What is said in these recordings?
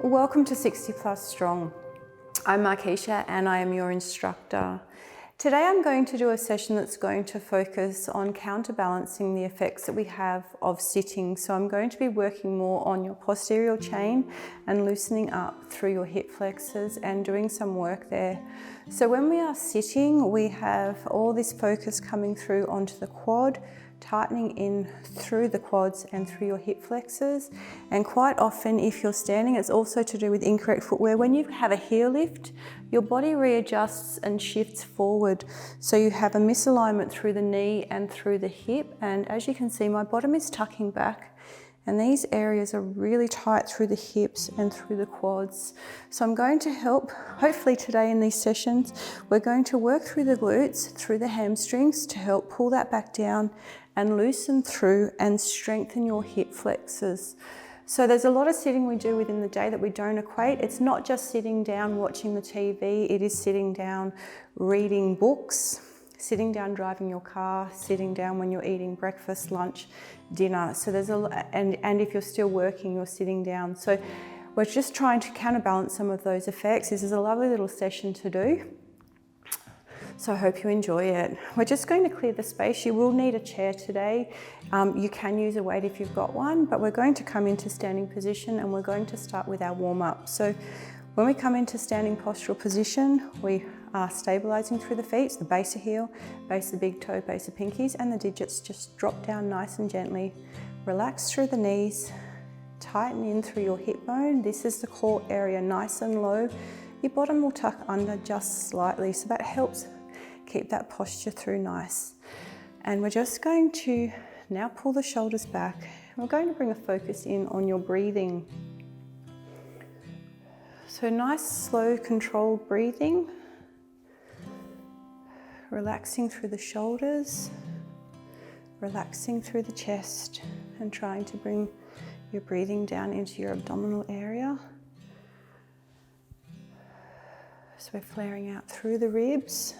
Welcome to 60 Plus Strong. I'm Markeisha and I am your instructor. Today I'm going to do a session that's going to focus on counterbalancing the effects that we have of sitting. So I'm going to be working more on your posterior chain and loosening up through your hip flexors and doing some work there. So when we are sitting, we have all this focus coming through onto the quad, tightening in through the quads and through your hip flexors. And quite often, if you're standing, it's also to do with incorrect footwear. When you have a heel lift, your body readjusts and shifts forward. So you have a misalignment through the knee and through the hip. And as you can see, my bottom is tucking back. And these areas are really tight through the hips and through the quads. So I'm going to help, hopefully today in these sessions, we're going to work through the glutes, through the hamstrings to help pull that back down and loosen through and strengthen your hip flexors. So there's a lot of sitting we do within the day that we don't equate. It's not just sitting down watching the TV, it is sitting down reading books, sitting down driving your car, sitting down when you're eating breakfast, lunch, dinner. So there's and if you're still working, you're sitting down. So we're just trying to counterbalance some of those effects. This is a lovely little session to do. So I hope you enjoy it. We're just going to clear the space. You will need a chair today. You can use a weight if you've got one, but we're going to come into standing position and we're going to start with our warm up. So when we come into standing postural position, we are stabilizing through the feet, so the base of heel, base of the big toe, base of pinkies, and the digits just drop down nice and gently. Relax through the knees, tighten in through your hip bone. This is the core area, nice and low. Your bottom will tuck under just slightly, so that helps keep that posture through nice. And we're just going to now pull the shoulders back. We're going to bring a focus in on your breathing. So nice, slow, controlled breathing. Relaxing through the shoulders, relaxing through the chest, and trying to bring your breathing down into your abdominal area. So we're flaring out through the ribs,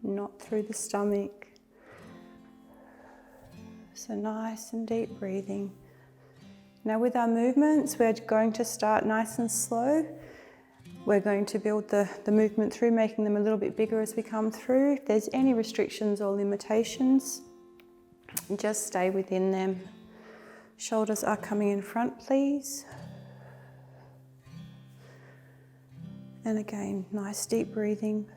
not through the stomach. So nice and deep breathing. Now with our movements, we're going to start nice and slow. We're going to build the movement through, making them a little bit bigger as we come through. If there's any restrictions or limitations, just stay within them. Shoulders are coming in front, please. And again, nice deep breathing.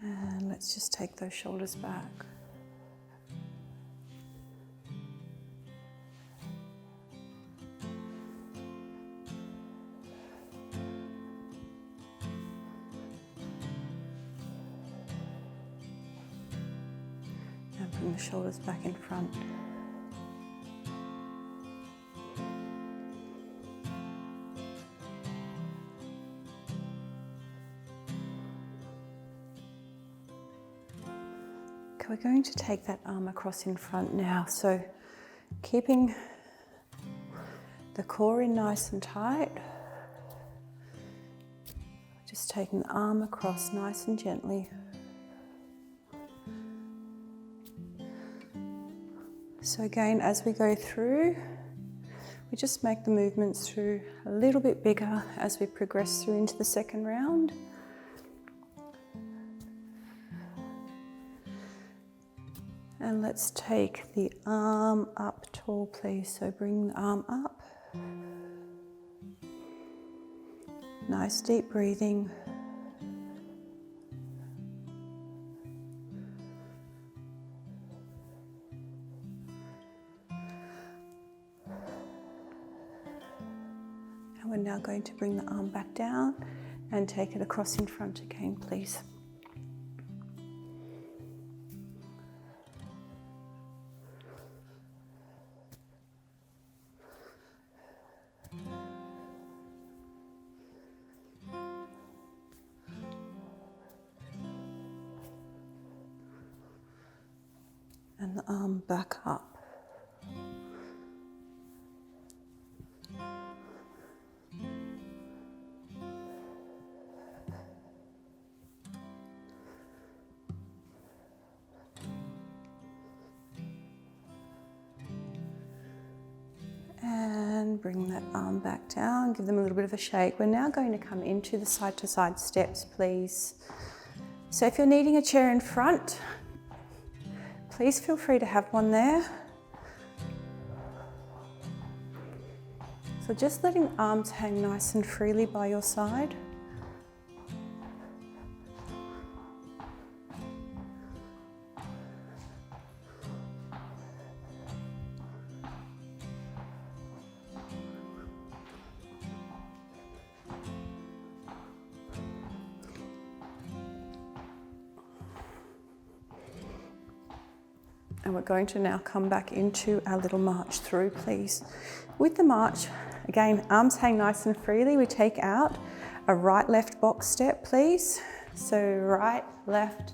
And let's just take those shoulders back. And bring the shoulders back in front. We're going to take that arm across in front now. So keeping the core in nice and tight. Just taking the arm across nice and gently. So again, as we go through, we just make the movements through a little bit bigger as we progress through into the second round. And let's take the arm up tall, please. So bring the arm up. Nice deep breathing. And we're now going to bring the arm back down and take it across in front again, please. And the arm back up. bring that arm back down, give them a little bit of a shake. We're now going to come into the side to side steps, please. So if you're needing a chair in front, please feel free to have one there. So just letting the arms hang nice and freely by your side. And we're going to now come back into our little march through, please. With the march, again, arms hang nice and freely. We take out a right, left box step, please. So right, left,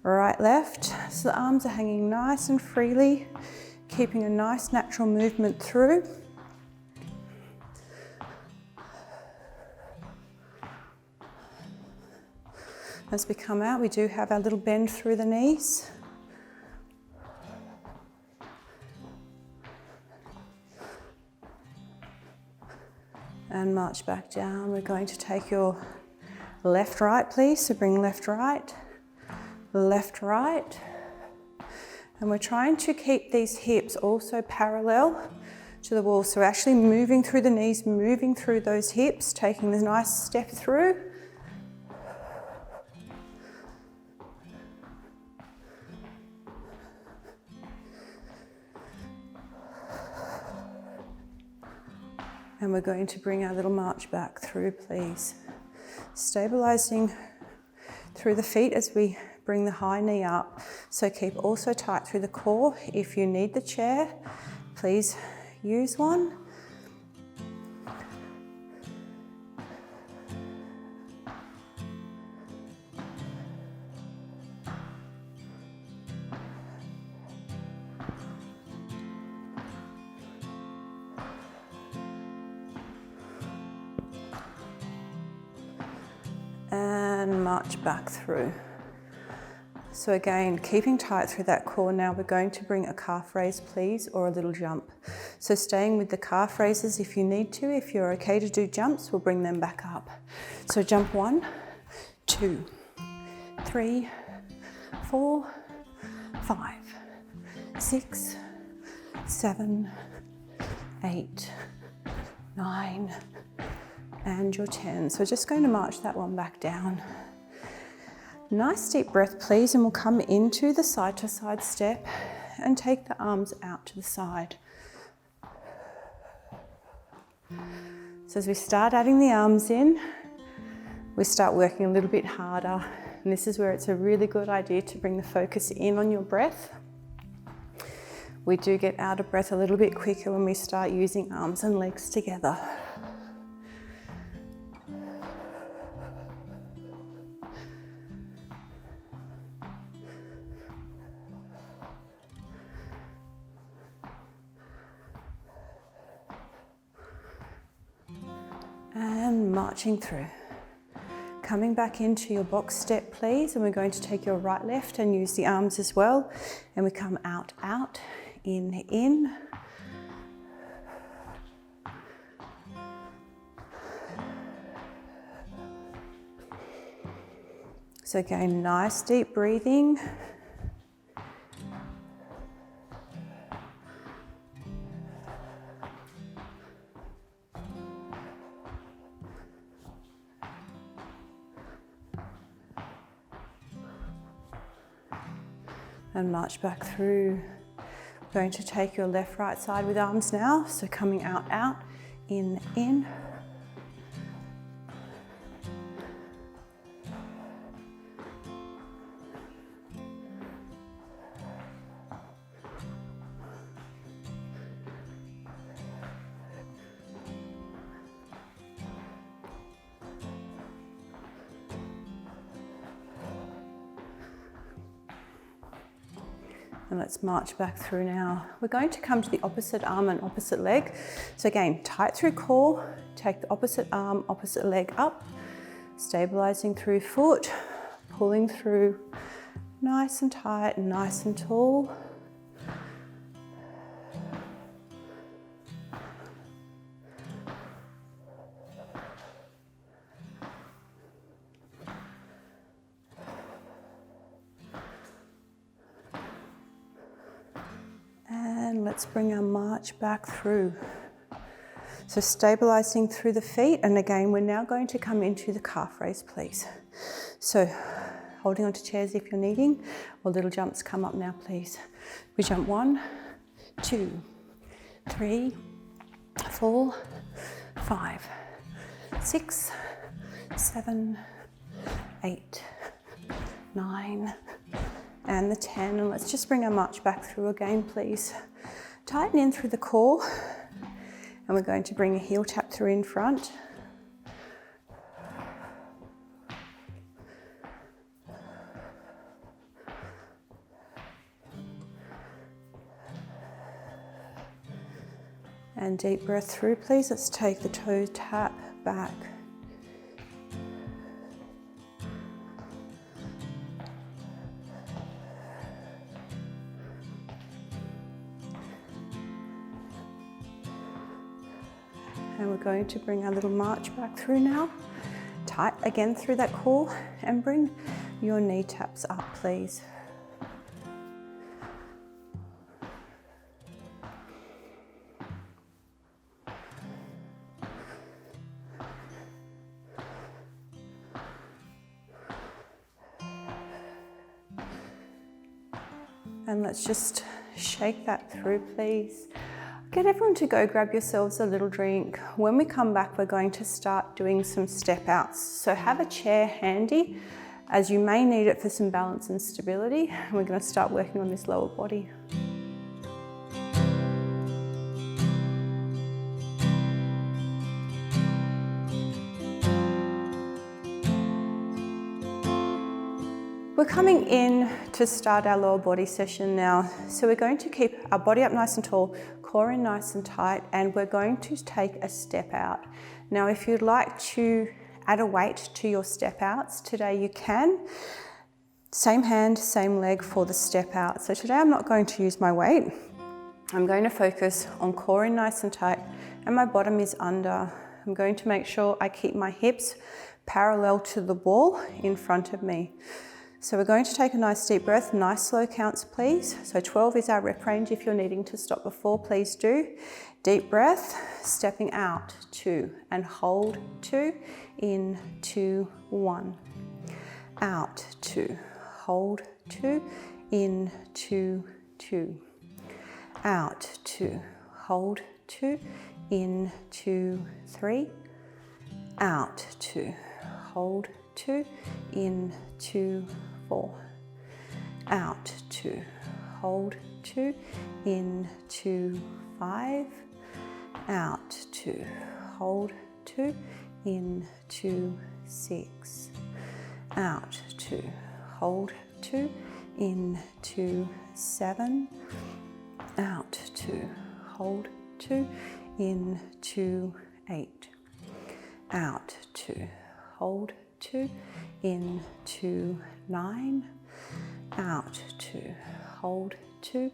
right, left. So the arms are hanging nice and freely, keeping a nice natural movement through. As we come out, we do have our little bend through the knees. And march back down. We're going to take your left, right, please. So bring left, right, left, right. And we're trying to keep these hips also parallel to the wall. So we're actually moving through the knees, moving through those hips, taking the nice step through. And we're going to bring our little march back through, please. Stabilizing through the feet as we bring the high knee up. So keep also tight through the core. If you need the chair, please use one. And march back through. So again, keeping tight through that core. Now we're going to bring a calf raise, please, or a little jump. So staying with the calf raises if you need to. If you're okay to do jumps, we'll bring them back up. So jump 1, 2, 3, 4, 5, 6, 7, 8, 9, and your 10. So just going to march that one back down. Nice deep breath, please, and we'll come into the side to side step and take the arms out to the side. So as we start adding the arms in, we start working a little bit harder. And this is where it's a really good idea to bring the focus in on your breath. We do get out of breath a little bit quicker when we start using arms and legs together. And marching through. Coming back into your box step, please, and we're going to take your right, left and use the arms as well. And we come out, out, in. So again, nice deep breathing. And march back through. Going to take your left, right side with arms now. So coming out, out, in. And let's march back through now. We're going to come to the opposite arm and opposite leg. So again, tight through core, take the opposite arm, opposite leg up, stabilizing through foot, pulling through nice and tight and nice and tall. let's bring our march back through. So stabilizing through the feet, and again, we're now going to come into the calf raise, please. So holding onto chairs if you're needing, or little jumps, come up now, please. We jump 1, 2, 3, 4, 5, 6, 7, 8, 9, and the 10. And let's just bring our march back through again, please. Tighten in through the core, and we're going to bring a heel tap through in front. And deep breath through, please. Let's take the toe tap back. And we're going to bring our little march back through now. Tight again through that core, and bring your knee taps up, please. And let's just shake that through, please. Get everyone to go grab yourselves a little drink. When we come back, we're going to start doing some step outs. So have a chair handy, as you may need it for some balance and stability. And we're going to start working on this lower body. We're coming in to start our lower body session now. So we're going to keep our body up nice and tall, core in nice and tight, and we're going to take a step out. Now, if you'd like to add a weight to your step outs today, you can. Same hand, same leg for the step out. So today I'm not going to use my weight. I'm going to focus on core in nice and tight, and my bottom is under. I'm going to make sure I keep my hips parallel to the wall in front of me. So we're going to take a nice deep breath, nice slow counts, please. So 12 is our rep range. If you're needing to stop before, please do. Deep breath, stepping out, 2, and hold, 2, in, 2, 1. Out, 2, hold, 2, in, 2, 2. Out, 2, hold, 2, in, 2, 3. Out, 2, hold, 2, in, 2, 4. Out, 2, hold, 2, in, 2, 5. Out, 2, hold, 2, in, 2, 6. Out, 2, hold, 2, in, 2, 7. Out, 2, hold, 2, in, 2, 8. Out, 2, hold, 2, in, 2, 9. Out, 2, hold, 2,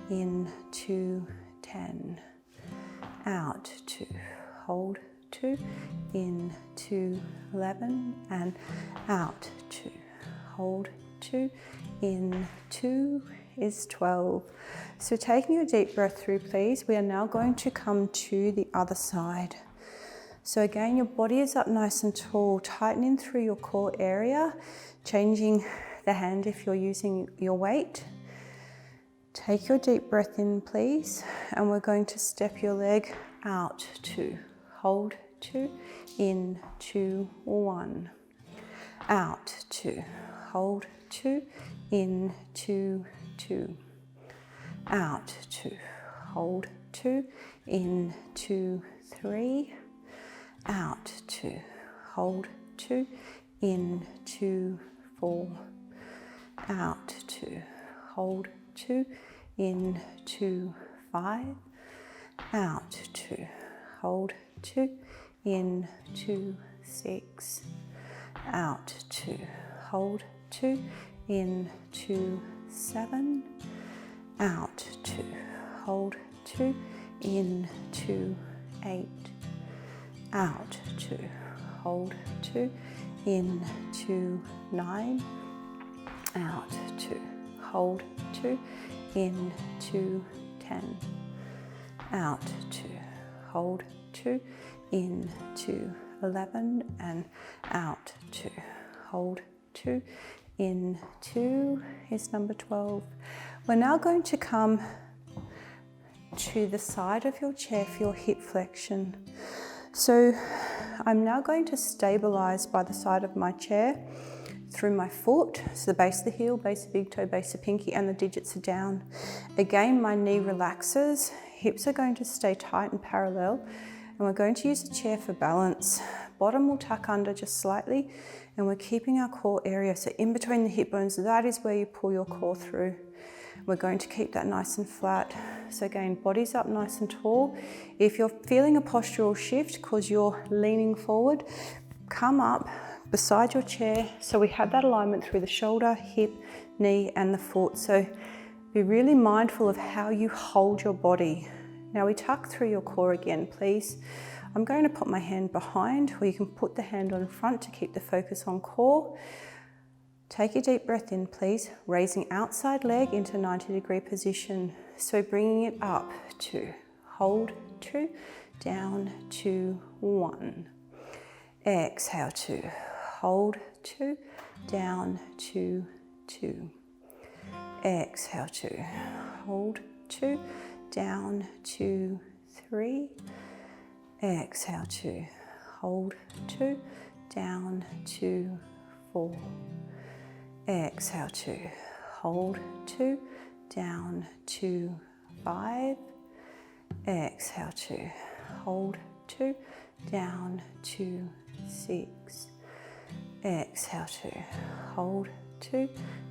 in, 2, 10. Out, 2, hold, 2, in, 2, 11. And out, 2, hold, 2, in, 2 is 12. So taking a deep breath through, please, we are now going to come to the other side. So again, your body is up nice and tall, tightening through your core area, changing the hand if you're using your weight. Take your deep breath in, please, and we're going to step your leg out, 2, hold, 2, in, 2, 1. Out, 2, hold, 2, in, 2, 2. Out, 2, hold, 2, in, 2, 3. Out, 2, hold, 2, in, 2, 4. Out, 2, hold, 2, in, 2, 5. Out, 2, hold, 2, in, 2, 6. Out, 2, hold, 2, in, 2, 7. Out, 2, hold, 2, in, 2, 8. Out, 2, hold, 2, in, 2, 9. Out, 2, hold, 2, in, 2, 10. out 2, hold 2, in 2, 11, and out 2, hold 2, in 2 is number 12. We're now going to come to the side of your chair for your hip flexion. So I'm now going to stabilize by the side of my chair through my foot, so the base of the heel, base of big toe, base of pinky, and the digits are down. Again, my knee relaxes, hips are going to stay tight and parallel, and we're going to use the chair for balance. Bottom will tuck under just slightly, and we're keeping our core area, so in between the hip bones, that is where you pull your core through. We're going to keep that nice and flat. So again, body's up nice and tall. If you're feeling a postural shift because you're leaning forward, come up beside your chair so we have that alignment through the shoulder, hip, knee, and the foot. So be really mindful of how you hold your body. Now we tuck through your core again, please. I'm going to put my hand behind, or you can put the hand on front to keep the focus on core. Take a deep breath in, please, raising outside leg into 90-degree position. So bringing it up, 2, hold 2, down 2, 1. Exhale 2, hold 2, down 2, 2. Exhale 2, hold 2, down 2, 3. Exhale 2, hold 2, down 2, 4. Exhale 2, hold 2, down 2, 5. Exhale 2, hold 2, down 2, 6. Exhale 2, hold 2,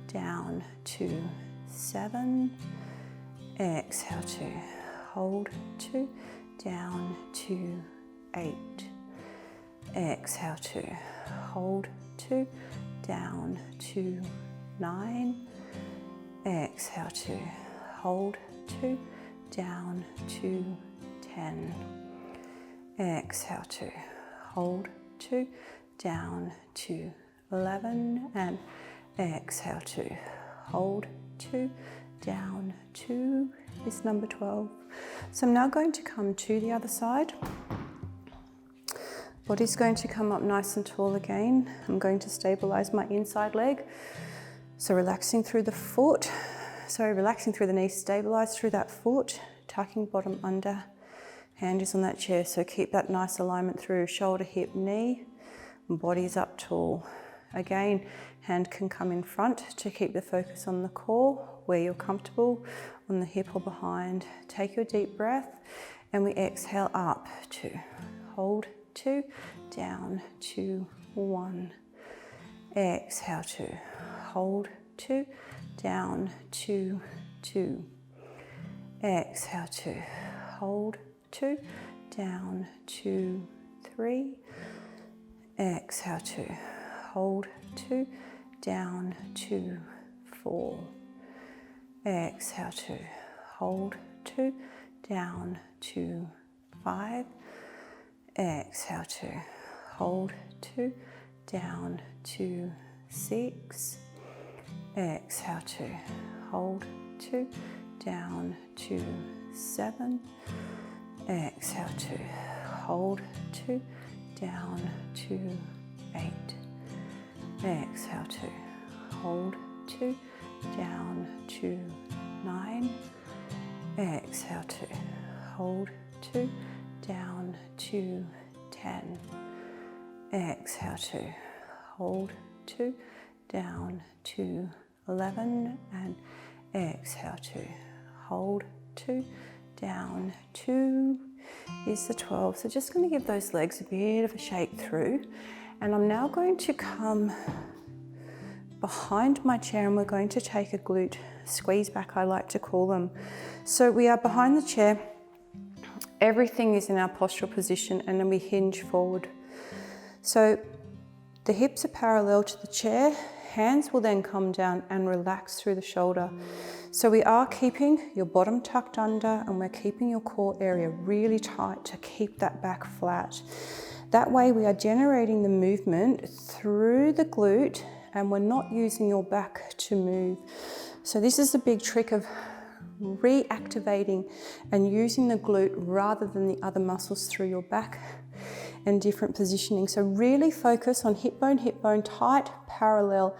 down 2, 7. Exhale 2, hold 2, down 2, 8. Exhale 2, hold 2, down 2, 9. Exhale 2, hold 2, down 2, 10. Exhale 2, hold 2, down 2, 11. And exhale 2, hold 2, down 2 is number 12. So I'm now going to come to the other side. Body's going to come up nice and tall again. I'm going to stabilize my inside leg. So relaxing through the foot, relaxing through the knee, stabilize through that foot, tucking bottom under. Hand is on that chair, so keep that nice alignment through shoulder, hip, knee. Body's up tall. Again, hand can come in front to keep the focus on the core, where you're comfortable, on the hip or behind. Take your deep breath, and we exhale up, 2, hold 2, down 2, 1. Exhale 2, hold 2, down 2, 2. Exhale 2, hold 2, down 2, 3. Exhale 2, hold 2, down 2, 4. Exhale 2, hold 2, down 2, 5. Exhale 2, hold 2, down 2, 6. Exhale 2, hold 2, down 2, 7. Exhale 2, hold 2, down 2, 8. Exhale 2, hold 2, down 2, 9. Exhale 2, hold 2, down 2, 10. Exhale 2, hold 2, down 2, 11. And exhale 2, hold 2, down 2 is the 12. So just going to give those legs a bit of a shake through. And I'm now going to come behind my chair, and we're going to take a glute squeeze back, I like to call them. So we are behind the chair. Everything is in our postural position, and then we hinge forward. So the hips are parallel to the chair. Hands will then come down and relax through the shoulder. So we are keeping your bottom tucked under, and we're keeping your core area really tight to keep that back flat. That way we are generating the movement through the glute, and we're not using your back to move. So this is the big trick of reactivating and using the glute rather than the other muscles through your back and different positioning. So really focus on hip bone, tight, parallel,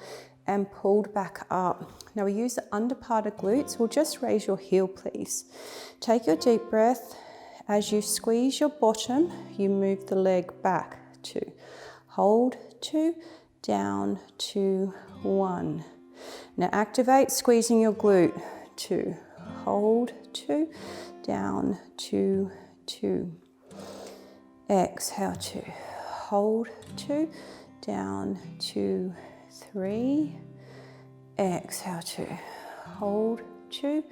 and pulled back up. Now we use the under part of glutes. We'll just raise your heel, please. Take your deep breath. As you squeeze your bottom, you move the leg back, 2. Hold, 2, down, 2, 1. Now activate, squeezing your glute, 2. Hold, 2, down, 2, 2. Exhale, 2. Hold, 2, down, 2, 3. Exhale, 2. Hold, 2,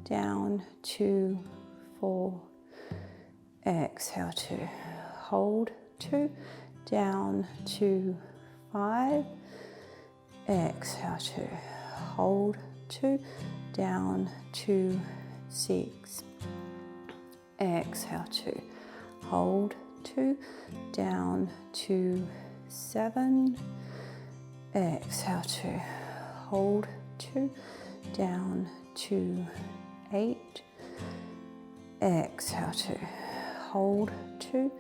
down, 2, 4. Exhale, 2. Hold, 2, down, 2, 5. Exhale, 2. Hold, 2, down, 2, 6. Exhale, 2. Hold, 2, down, 2, 7. Exhale, 2. Hold, 2, down, 2, 8. Exhale, 2. Hold, 2,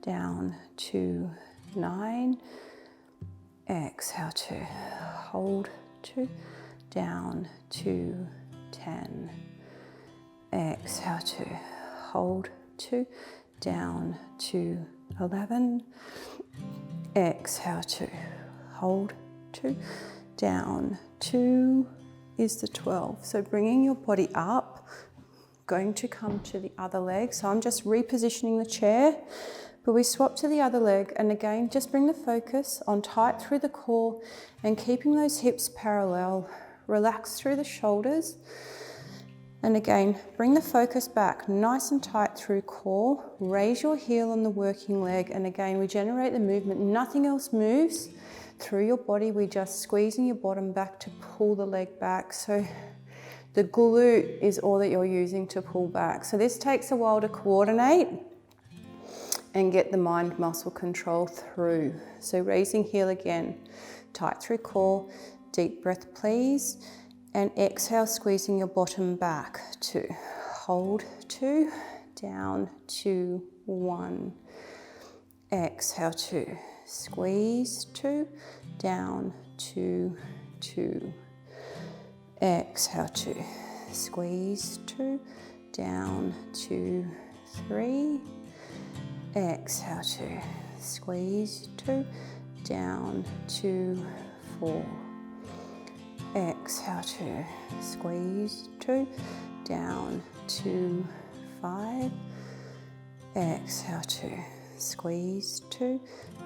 down, 2, 9. Exhale, 2. Hold, 2, down, 2, 10. Exhale, 2. Hold, 2, down, 2, 11. Exhale, 2. Hold, 2, down, 2 is the 12. So bringing your body up, going to come to the other leg. So I'm just repositioning the chair, but we swap to the other leg, and again, just bring the focus on tight through the core and keeping those hips parallel. Relax through the shoulders. And again, bring the focus back nice and tight through core. Raise your heel on the working leg, and again, we generate the movement. Nothing else moves through your body. We're just squeezing your bottom back to pull the leg back. So the glute is all that you're using to pull back. So this takes a while to coordinate and get the mind muscle control through. So raising heel again, tight through core, deep breath please, and exhale, squeezing your bottom back, 2. Hold, 2, down, 2, 1. Exhale, 2. Squeeze, 2, down, 2, 2. Exhale, 2. Squeeze, 2, down, 2, 3. Exhale, 2. Squeeze, 2, down, 2, 4. Exhale, 2. Squeeze, 2, down, 2, 5. Exhale, 2. Squeeze, 2,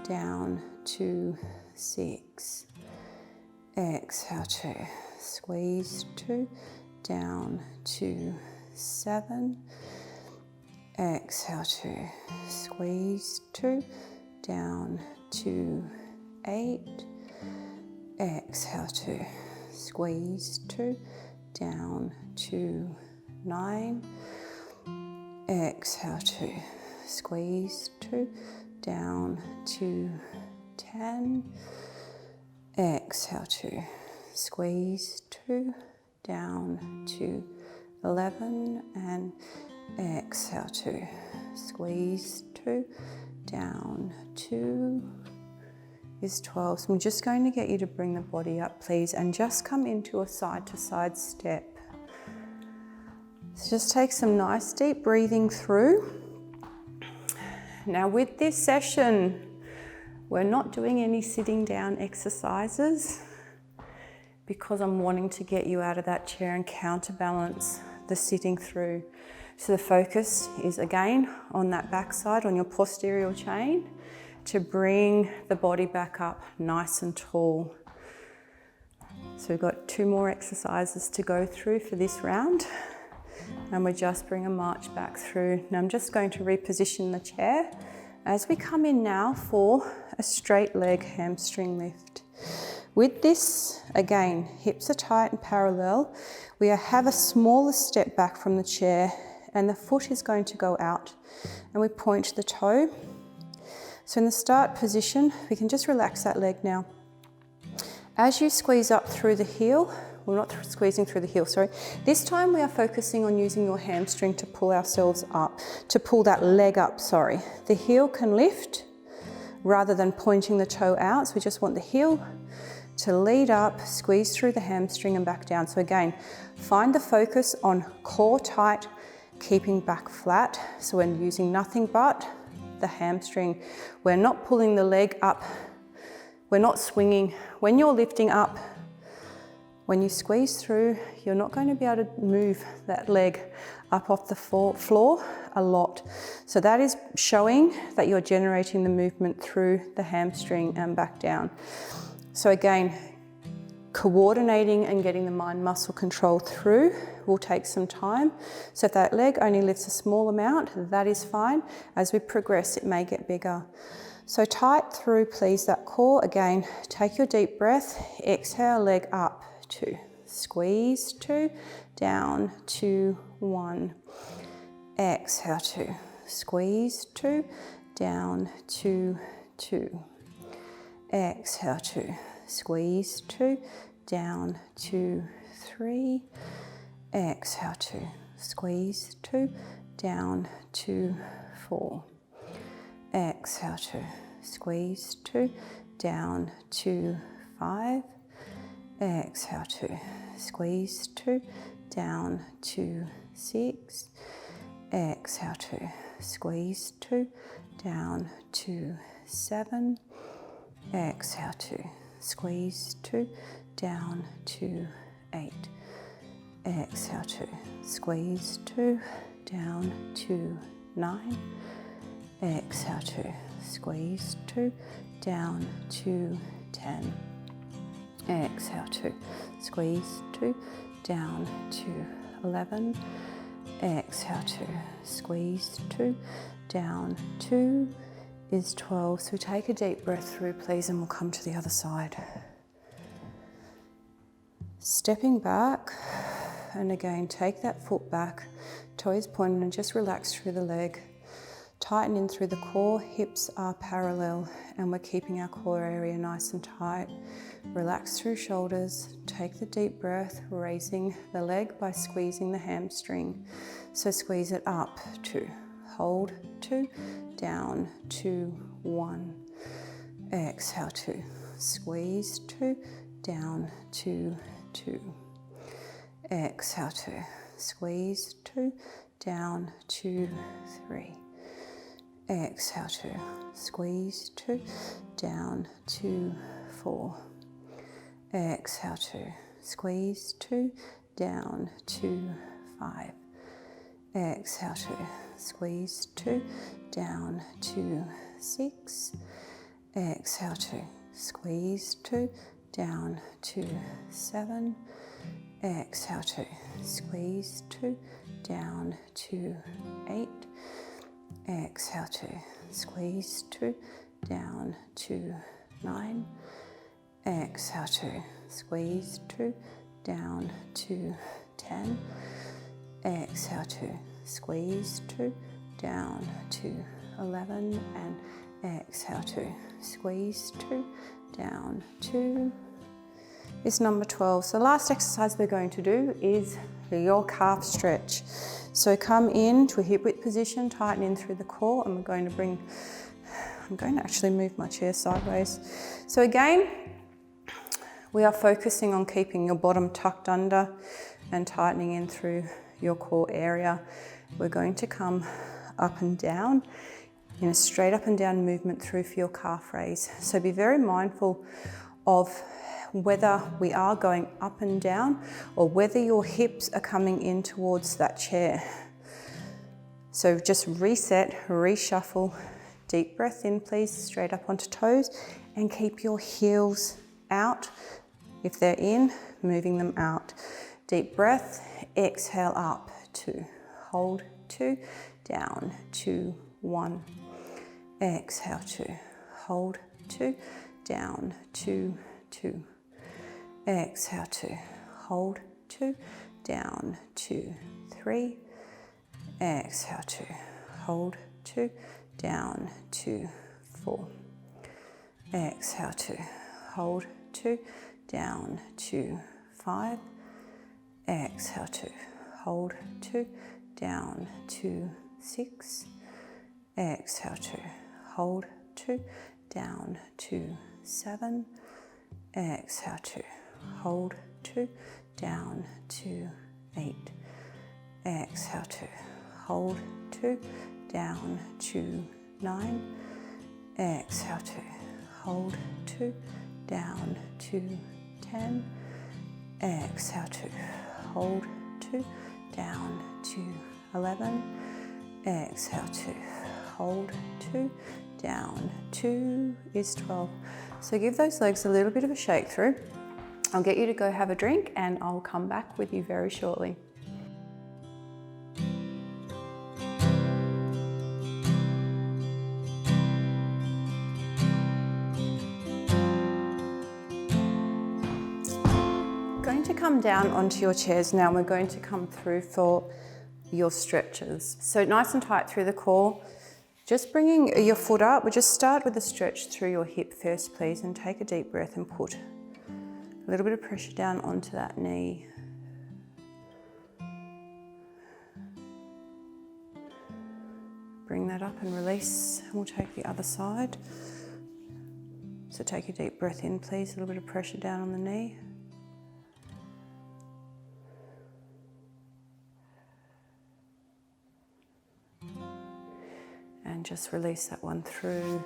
down, 2, 6. Exhale, 2. Squeeze, 2, down, 2, 7. Exhale, 2. Squeeze, 2, down, 2, 8. Exhale, 2. Squeeze, 2, down, 2, 9. Exhale, 2. Squeeze, 2, down, 2, 10. Exhale, 2. Squeeze, 2, down, 2, 11. And exhale, 2. Squeeze, 2, down, 2 is 12. So I'm just going to get you to bring the body up, please, and just come into a side to side step. So just take some nice deep breathing through. Now with this session, we're not doing any sitting down exercises because I'm wanting to get you out of that chair and counterbalance the sitting through. So the focus is again on that backside, on your posterior chain, to bring the body back up nice and tall. So we've got 2 more exercises to go through for this round, and we just bring a march back through. Now I'm just going to reposition the chair as we come in now for a straight leg hamstring lift. With this, again, hips are tight and parallel. We have a smaller step back from the chair, and the foot is going to go out, and we point the toe. So in the start position, we can just relax that leg now. As you squeeze up through the heel, we're not squeezing through the heel, sorry. This time we are focusing on using your hamstring to pull ourselves up, to pull that leg up, sorry. The heel can lift rather than pointing the toe out, so we just want the heel to lead up, squeeze through the hamstring and back down. So again, find the focus on core tight, keeping back flat. So we're using nothing but the hamstring. We're not pulling the leg up. We're not swinging. When you're lifting up, when you squeeze through, you're not going to be able to move that leg up off the floor a lot. So that is showing that you're generating the movement through the hamstring and back down. So again, coordinating and getting the mind muscle control through will take some time. So if that leg only lifts a small amount, that is fine. As we progress, it may get bigger. So tight through, please, that core. Again, take your deep breath, exhale, leg up, 2, squeeze, 2, down, 2, 1, exhale, 2, squeeze, 2, down, 2, 2, exhale, 2, squeeze, 2, down, 2, 3, exhale, 2, squeeze, 2, down, 2, 4, exhale, 2, squeeze, 2, down, 2, 5, exhale, 2, squeeze, 2, down, 2, 6, exhale, 2, squeeze, 2, down, 2, 7, exhale, 2, squeeze, 2, down, 2, 8, exhale, 2, squeeze, 2, down, 2, 9, exhale, 2, squeeze, 2, down, 2, 10, exhale, 2, squeeze, 2, down, 2, 11, exhale, 2, squeeze, 2, down, 2 is 12. So take a deep breath through, please, and we'll come to the other side. Stepping back, and again, take that foot back, toes pointed, and just relax through the leg. Tighten in through the core, hips are parallel, and we're keeping our core area nice and tight. Relax through shoulders, take the deep breath, raising the leg by squeezing the hamstring. So squeeze it up, 2, hold, 2, down, 2, 1, exhale, 2, squeeze, 2, down, 2, 2, exhale, 2, squeeze, 2, down, 2, 3, exhale, 2, squeeze, 2, down, 2, 4, exhale, 2, squeeze, 2, down, 2, 5, exhale, 2, squeeze, 2, down, 2, 6, exhale, 2, squeeze, 2, down, 2, 7, exhale, 2, squeeze, 2, down, 2, 8, exhale, 2, squeeze, 2, down, 2, 9, exhale, 2, squeeze, 2, down, 2, 10, exhale, 2, squeeze, 2, down, 2, 11, and exhale, 2, squeeze, 2, down, 2 is number 12. So the last exercise we're going to do is your calf stretch. So come into a hip width position, tighten in through the core, and I'm going to actually move my chair sideways. So again, we are focusing on keeping your bottom tucked under and tightening in through your core area. We're going to come up and down in a straight up and down movement through for your calf raise. So be very mindful of whether we are going up and down or whether your hips are coming in towards that chair. So just reset, reshuffle, deep breath in, please, straight up onto toes, and keep your heels out. If they're in, moving them out. Deep breath, exhale up, 2, hold, 2, down, 2, 1, exhale, 2, hold, 2, down, 2, 2, exhale, 2, hold, 2, down, 2, 3, exhale, 2, hold, 2, down, 2, 4, exhale, 2, hold, 2, down, 2, 5, exhale 2, hold 2, down 2, 6, exhale 2, hold 2, down 2, 7, exhale 2, hold 2, down 2, 8, exhale 2, hold 2, down 2, 9, exhale 2, hold 2, down 2, 10, exhale 2, hold 2, down 2, 11, exhale 2, hold 2, down 2 is 12. So give those legs a little bit of a shake through. I'll get you to go have a drink and I'll come back with you very shortly. Going to come down onto your chairs now. We're going to come through for your stretches. So nice and tight through the core. Just bringing your foot up. We'll just start with a stretch through your hip first, please, and take a deep breath and put a little bit of pressure down onto that knee. Bring that up and release, and we'll take the other side. So take a deep breath in, please, a little bit of pressure down on the knee. And just release that one through.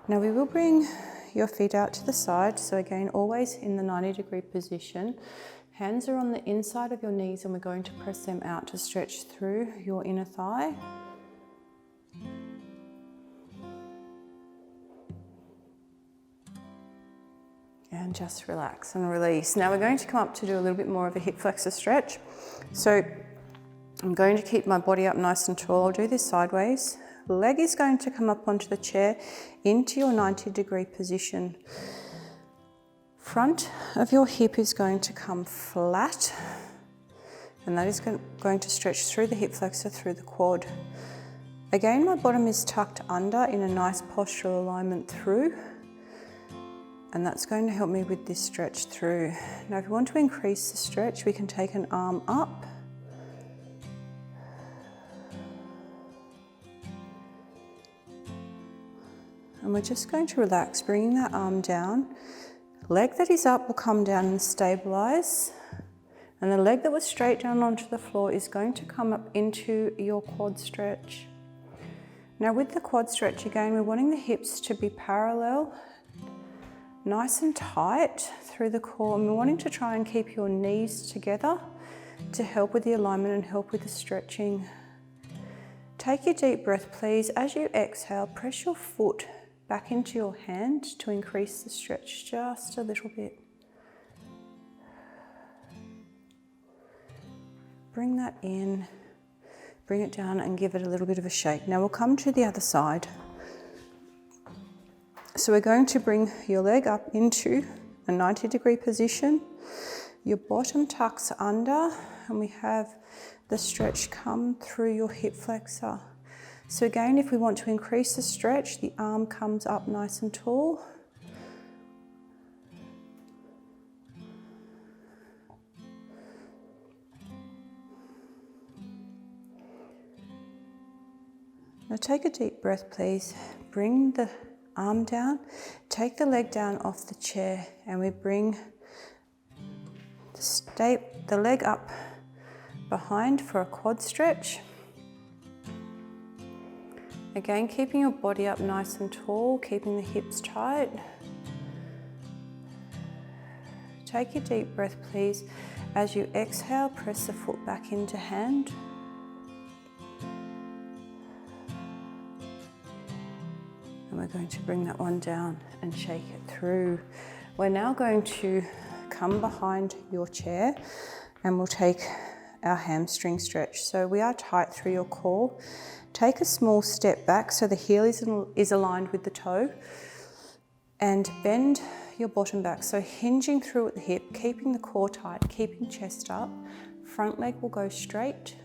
Now we will bring your feet out to the side. So again, always in the 90-degree position. Hands are on the inside of your knees and we're going to press them out to stretch through your inner thigh. And just relax and release. Now we're going to come up to do a little bit more of a hip flexor stretch. So I'm going to keep my body up nice and tall. I'll do this sideways. Leg is going to come up onto the chair into your 90-degree position. Front of your hip is going to come flat, and that is going to stretch through the hip flexor, through the quad. Again, my bottom is tucked under in a nice postural alignment through, and that's going to help me with this stretch through. Now, if you want to increase the stretch, we can take an arm up. And we're just going to relax, bringing that arm down. Leg that is up will come down and stabilize. And the leg that was straight down onto the floor is going to come up into your quad stretch. Now with the quad stretch, again, we're wanting the hips to be parallel, nice and tight through the core. And we're wanting to try and keep your knees together to help with the alignment and help with the stretching. Take your deep breath, please. As you exhale, press your foot back into your hand to increase the stretch just a little bit. Bring that in, bring it down and give it a little bit of a shake. Now we'll come to the other side. So we're going to bring your leg up into a 90-degree position. Your bottom tucks under and we have the stretch come through your hip flexor. So again, if we want to increase the stretch, the arm comes up nice and tall. Now take a deep breath, please. Bring the arm down, take the leg down off the chair, and we bring the leg up behind for a quad stretch. Again, keeping your body up nice and tall, keeping the hips tight. Take your deep breath, please. As you exhale, press the foot back into hand. And we're going to bring that one down and shake it through. We're now going to come behind your chair and we'll take our hamstring stretch. So we are tight through your core. Take a small step back so the heel is aligned with the toe and bend your bottom back. So hinging through at the hip, keeping the core tight, keeping chest up. Front leg will go straight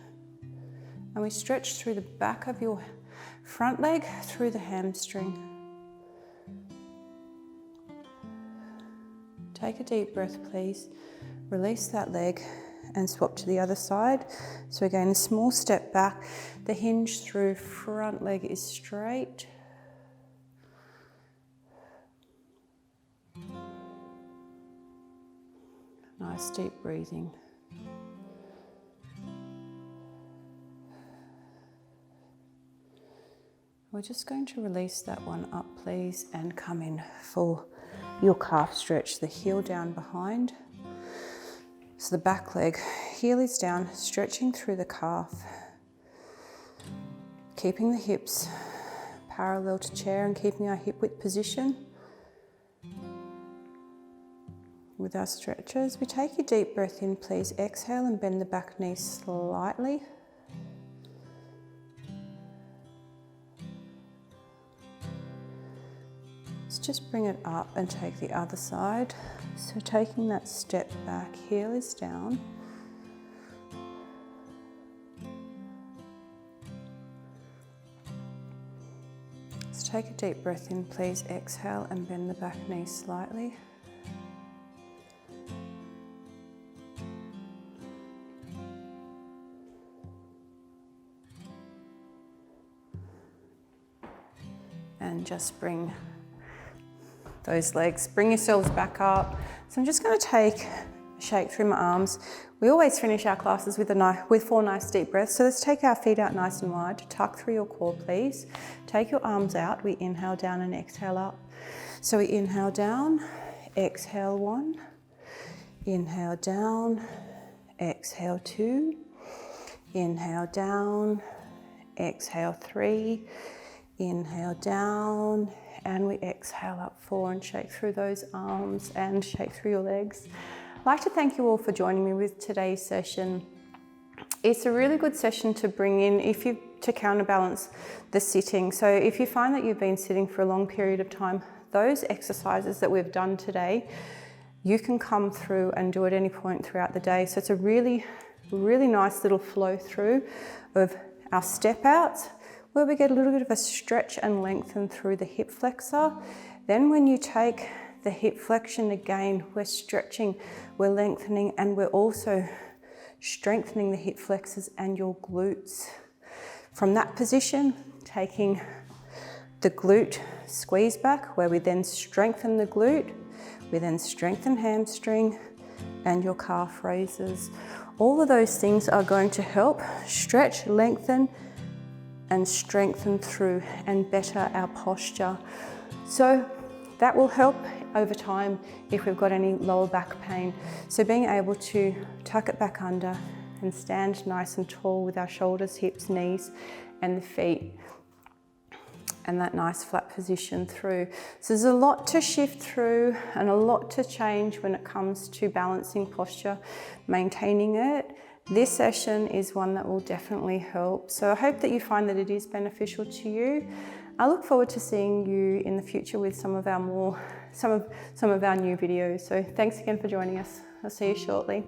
and we stretch through the back of your front leg through the hamstring. Take a deep breath, please. Release that leg and swap to the other side. So again, a small step back. The hinge through front leg is straight. Nice deep breathing. We're just going to release that one up, please, and come in for your calf stretch. The heel down behind. So the back leg, heel is down, stretching through the calf. Keeping the hips parallel to chair and keeping our hip width position. With our stretches, we take a deep breath in, please. Exhale and bend the back knee slightly. Let's just bring it up and take the other side. So taking that step back, heel is down. Let's take a deep breath in, please. Exhale and bend the back knee slightly. And just bring those legs, bring yourselves back up. So I'm just going to take a shake through my arms. We always finish our classes with 4 nice deep breaths. So let's take our feet out nice and wide. Tuck through your core, please. Take your arms out. We inhale down and exhale up. So we inhale down, exhale 1, inhale down, exhale 2, inhale down, exhale 3, inhale down, and we exhale up 4 and shake through those arms and shake through your legs. I'd like to thank you all for joining me with today's session. It's a really good session to bring in to counterbalance the sitting. So if you find that you've been sitting for a long period of time, those exercises that we've done today, you can come through and do at any point throughout the day. So it's a really, really nice little flow through of our step outs, where we get a little bit of a stretch and lengthen through the hip flexor. Then when you take the hip flexion again, we're stretching, we're lengthening, and we're also strengthening the hip flexors and your glutes. From that position, taking the glute squeeze back, where we then strengthen the glute, we then strengthen hamstring and your calf raises. All of those things are going to help stretch, lengthen, and strengthen through and better our posture. So that will help over time if we've got any lower back pain. So being able to tuck it back under and stand nice and tall with our shoulders, hips, knees, and the feet, and that nice flat position through. So there's a lot to shift through and a lot to change when it comes to balancing posture, maintaining it. This session is one that will definitely help. So I hope that you find that it is beneficial to you. I look forward to seeing you in the future with some of our new videos. So thanks again for joining us. I'll see you shortly.